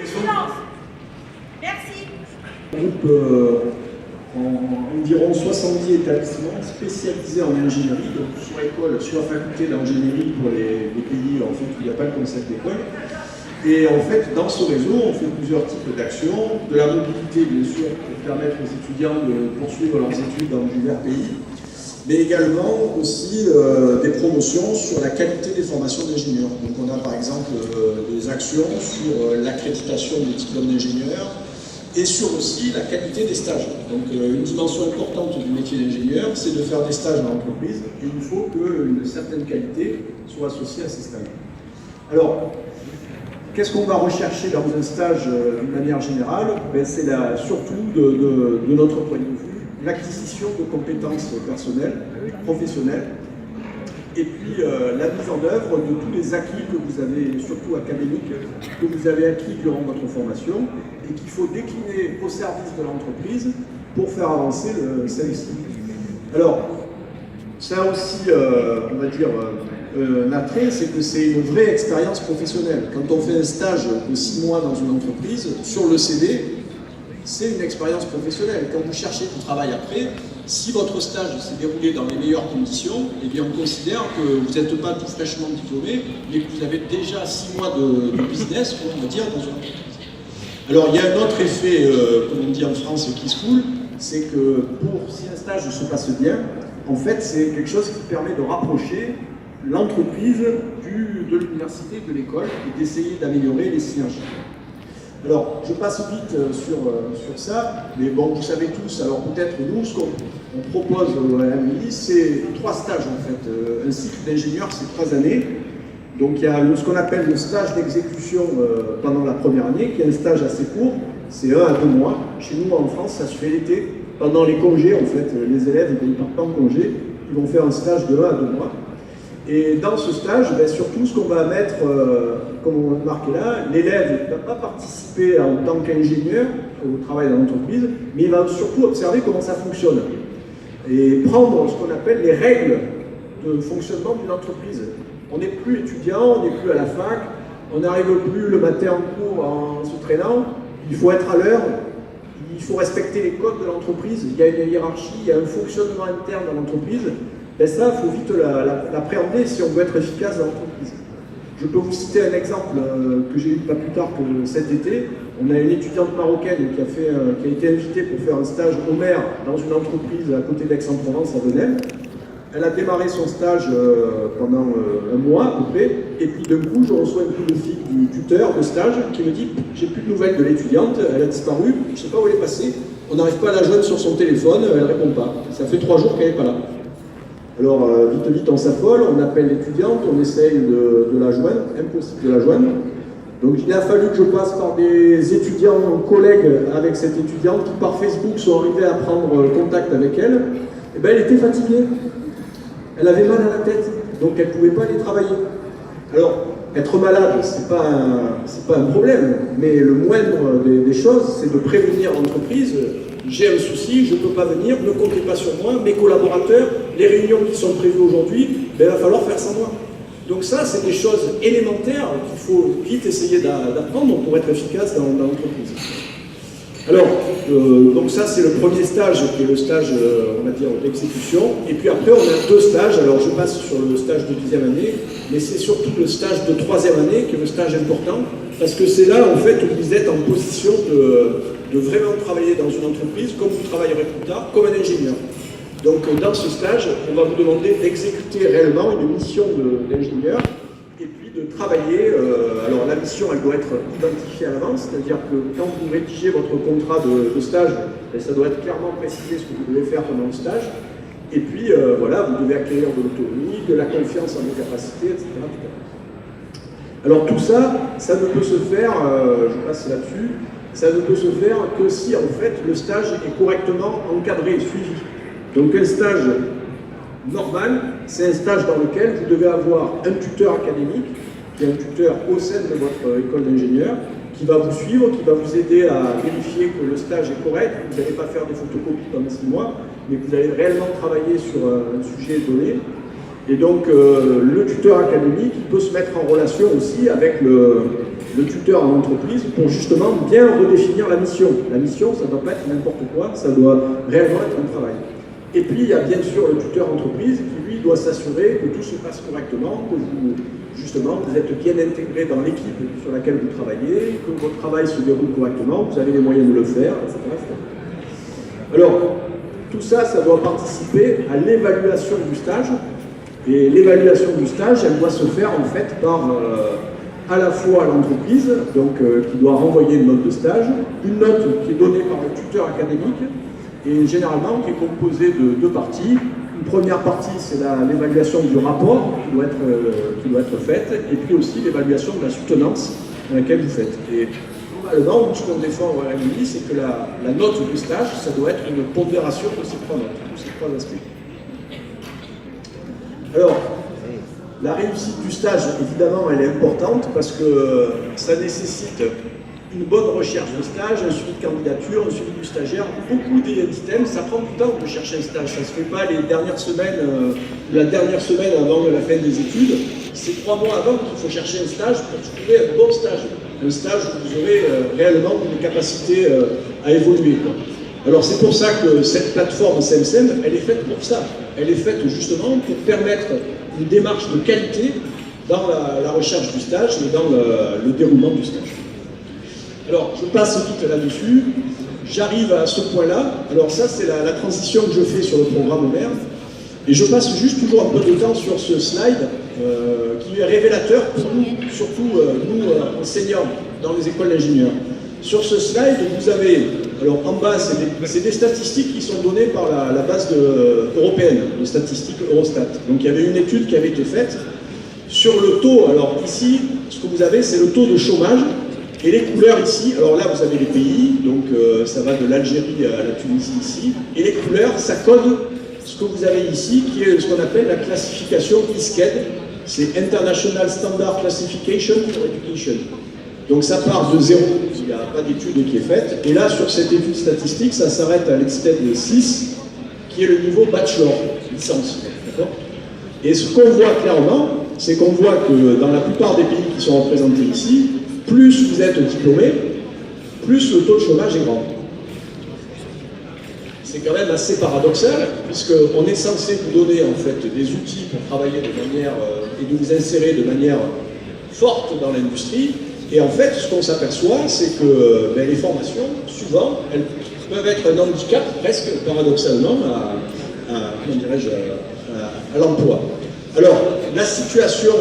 Silence. Merci. Groupe environ 70 établissements spécialisés en ingénierie, donc soit école, soit faculté d'ingénierie pour les pays en fait, où il n'y a pas le concept d'école. Et en fait, dans ce réseau, on fait plusieurs types d'actions, de la mobilité bien sûr, pour permettre aux étudiants de poursuivre leurs études dans divers pays, mais également aussi des promotions sur la qualité des formations d'ingénieurs. Donc on a par exemple des actions sur l'accréditation des diplômes d'ingénieurs, et sur aussi la qualité des stages. Donc une dimension importante du métier d'ingénieur, c'est de faire des stages dans l'entreprise, et il faut qu'une certaine qualité soit associée à ces stages. Alors, qu'est-ce qu'on va rechercher dans un stage d'une manière générale? C'est surtout, de notre point de vue, l'acquisition de compétences personnelles, professionnelles, et puis la mise en œuvre de tous les acquis que vous avez, surtout académiques, que vous avez acquis durant votre formation et qu'il faut décliner au service de l'entreprise pour faire avancer celle-ci. Alors, ça aussi, on va dire, un attrait, c'est que c'est une vraie expérience professionnelle. Quand on fait un stage de 6 mois dans une entreprise, sur le CV, c'est une expérience professionnelle. Quand vous cherchez du travail après, si votre stage s'est déroulé dans les meilleures conditions, eh bien on considère que vous n'êtes pas tout fraîchement diplômé, mais que vous avez déjà 6 mois de business, on va dire, dans une entreprise. Alors il y a un autre effet, comme on dit en France, qui se coule, c'est que si un stage se passe bien, en fait c'est quelque chose qui permet de rapprocher l'entreprise de l'université, de l'école, et d'essayer d'améliorer les synergies. Alors, je passe vite sur ça, mais bon, vous savez tous, alors peut-être nous, ce qu'on propose à la MUI, c'est 3 stages en fait. Un cycle d'ingénieur, c'est 3 années. Donc il y a ce qu'on appelle le stage d'exécution pendant la première année, qui est un stage assez court, c'est 1 à 2 mois. Chez nous, en France, ça se fait l'été. Pendant les congés, en fait, les élèves, ils ne partent pas en congé, ils vont faire un stage de 1 à 2 mois. Et dans ce stage, surtout ce qu'on va mettre, comme on a marqué là, l'élève ne va pas participer en tant qu'ingénieur au travail dans l'entreprise, mais il va surtout observer comment ça fonctionne et prendre ce qu'on appelle les règles de fonctionnement d'une entreprise. On n'est plus étudiant, on n'est plus à la fac, on n'arrive plus le matin en cours en se traînant, il faut être à l'heure, il faut respecter les codes de l'entreprise, il y a une hiérarchie, il y a un fonctionnement interne dans l'entreprise. Et ça, il faut vite l'appréhender si on veut être efficace dans l'entreprise. Je peux vous citer un exemple que j'ai eu pas plus tard que cet été. On a une étudiante marocaine qui a été invitée pour faire un stage au maire dans une entreprise à côté d'Aix-en-Provence, à Venelle. Elle a démarré son stage pendant 1 mois à peu près, et puis d'un coup, je reçois un coup de fil du tuteur de stage qui me dit « J'ai plus de nouvelles de l'étudiante, elle a disparu, je ne sais pas où elle est passée, on n'arrive pas à la joindre sur son téléphone, elle ne répond pas. Ça fait 3 jours qu'elle n'est pas là. » Alors, vite, on s'affole, on appelle l'étudiante, on essaye de la joindre, impossible de la joindre. Donc, il a fallu que je passe par des étudiants, collègues avec cette étudiante qui, par Facebook, sont arrivés à prendre contact avec elle. Et bien, elle était fatiguée. Elle avait mal à la tête, donc elle ne pouvait pas aller travailler. Alors, être malade, c'est pas un problème, mais le moindre des choses, c'est de prévenir l'entreprise. J'ai un souci, je ne peux pas venir, ne comptez pas sur moi, mes collaborateurs, les réunions qui sont prévues aujourd'hui, il va falloir faire sans moi. Donc ça, c'est des choses élémentaires qu'il faut vite essayer d'apprendre pour être efficace dans l'entreprise. Alors, donc ça, c'est le premier stage, qui est le stage, on va dire, d'exécution. Et puis après, on a 2 stages. Alors, je passe sur le stage de 10e année, mais c'est surtout le stage de 3e année qui est le stage important, parce que c'est là, en fait, où vous êtes en position de vraiment travailler dans une entreprise, comme vous travaillerez plus tard, comme un ingénieur. Donc, dans ce stage, on va vous demander d'exécuter réellement une mission d'ingénieur, et puis de travailler. Alors, la mission, elle doit être identifiée à l'avance, c'est-à-dire que quand vous rédigez votre contrat de stage, ça doit être clairement précisé ce que vous devez faire pendant le stage. Et puis, voilà, vous devez acquérir de l'autonomie, de la confiance en vos capacités, etc. Alors, tout ça, ça ne peut se faire, je passe là-dessus, ça ne peut se faire que si, en fait, le stage est correctement encadré, suivi. Donc, un stage normal, c'est un stage dans lequel vous devez avoir un tuteur académique, qui est un tuteur au sein de votre école d'ingénieur, qui va vous suivre, qui va vous aider à vérifier que le stage est correct, que vous n'allez pas faire des photocopies pendant 6 mois, mais que vous allez réellement travailler sur un sujet donné. Et donc, le tuteur académique, il peut se mettre en relation aussi avec le tuteur en entreprise pour justement bien redéfinir la mission. La mission, ça ne doit pas être n'importe quoi, ça doit réellement être un travail. Et puis, il y a bien sûr le tuteur entreprise qui, lui, doit s'assurer que tout se passe correctement, que vous, justement, vous êtes bien intégré dans l'équipe sur laquelle vous travaillez, que votre travail se déroule correctement, vous avez les moyens de le faire, etc. Alors, tout ça, ça doit participer à l'évaluation du stage. Et l'évaluation du stage, elle doit se faire en fait par à la fois l'entreprise, donc qui doit renvoyer une note de stage, une note qui est donnée par le tuteur académique, et généralement qui est composée de deux parties. Une première partie, c'est l'évaluation du rapport qui doit être faite, et puis aussi l'évaluation de la soutenance à laquelle vous faites. Et globalement, ce qu'on défend au RMI, c'est que la note du stage, ça doit être une pondération de ces trois notes, de ces trois aspects. Alors, la réussite du stage, évidemment, elle est importante parce que ça nécessite une bonne recherche de stage, un suivi de candidature, un suivi du stagiaire, beaucoup d'items. Ça prend du temps de chercher un stage. Ça ne se fait pas les dernières semaines, la dernière semaine avant la fin des études. C'est 3 mois avant qu'il faut chercher un stage pour trouver un bon stage. Un stage où vous aurez réellement une capacité à évoluer, quoi. Alors c'est pour ça que cette plateforme SEMSEM, elle est faite pour ça. Elle est faite justement pour permettre une démarche de qualité dans la recherche du stage et dans le déroulement du stage. Alors je passe vite là-dessus. J'arrive à ce point-là. Alors ça c'est la transition que je fais sur le programme OMER. Et je passe juste toujours un peu de temps sur ce slide qui est révélateur pour nous, surtout nous enseignants dans les écoles d'ingénieurs. Sur ce slide, vous avez, alors en bas, c'est des statistiques qui sont données par la base européenne de statistiques Eurostat. Donc il y avait une étude qui avait été faite sur le taux. Alors ici, ce que vous avez, c'est le taux de chômage. Et les couleurs ici, alors là vous avez les pays, donc ça va de l'Algérie à la Tunisie ici. Et les couleurs, ça code ce que vous avez ici, qui est ce qu'on appelle la classification ISCED. C'est International Standard Classification for Education. Donc ça part de 0, il n'y a pas d'étude qui est faite. Et là, sur cette étude statistique, ça s'arrête à l'EXTED 6, qui est le niveau bachelor, licence. Et ce qu'on voit clairement, c'est qu'on voit que dans la plupart des pays qui sont représentés ici, plus vous êtes diplômé, plus le taux de chômage est grand. C'est quand même assez paradoxal, puisqu'on est censé vous donner en fait des outils pour travailler de manière et de vous insérer de manière forte dans l'industrie. Et en fait, ce qu'on s'aperçoit, c'est que les formations, souvent, elles peuvent être un handicap, presque paradoxalement, à l'emploi. Alors, la situation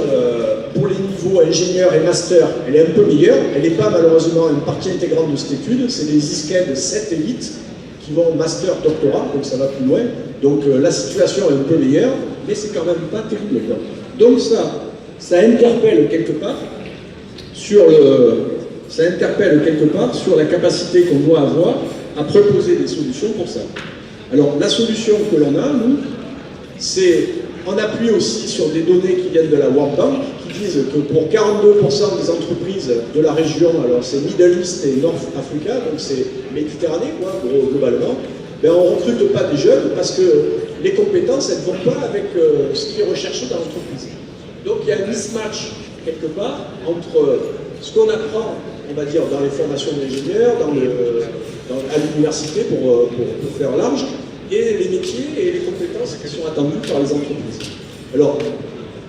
pour les niveaux ingénieur et master, elle est un peu meilleure. Elle n'est pas malheureusement une partie intégrante de cette étude. C'est les ISCED 7 et 8 qui vont master, doctorat, donc ça va plus loin. Donc la situation est un peu meilleure, mais c'est quand même pas terrible. Donc ça interpelle quelque part sur la capacité qu'on doit avoir à proposer des solutions pour ça. Alors la solution que l'on a, nous, c'est en appui aussi sur des données qui viennent de la World Bank, qui disent que pour 42% des entreprises de la région, alors c'est Middle East et North Africa, donc c'est Méditerranée, quoi, globalement, on ne recrute pas des jeunes parce que les compétences, elles ne vont pas avec ce qui est recherché dans l'entreprise. Donc il y a un mismatch quelque part entre ce qu'on apprend, on va dire, dans les formations d'ingénieurs, à l'université pour faire large, et les métiers et les compétences qui sont attendues par les entreprises. Alors,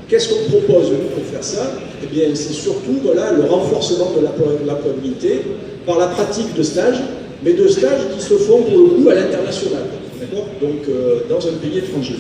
qu'est-ce qu'on propose nous pour faire ça? Eh bien, c'est surtout le renforcement de l'employabilité par la pratique de stages, mais de stages qui se font pour le coup à l'international, d'accord? Donc, dans un pays étranger.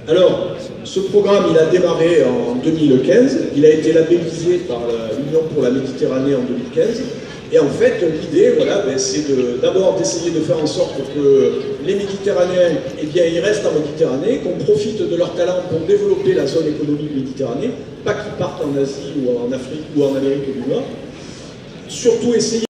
Alors, ce programme, il a démarré en 2015, il a été labellisé par l'Union pour la Méditerranée en 2015, et en fait, l'idée, c'est d'abord d'essayer de faire en sorte que les Méditerranéens, ils restent en Méditerranée, qu'on profite de leur talent pour développer la zone économique méditerranéenne, pas qu'ils partent en Asie ou en Afrique ou en Amérique du Nord. Surtout essayer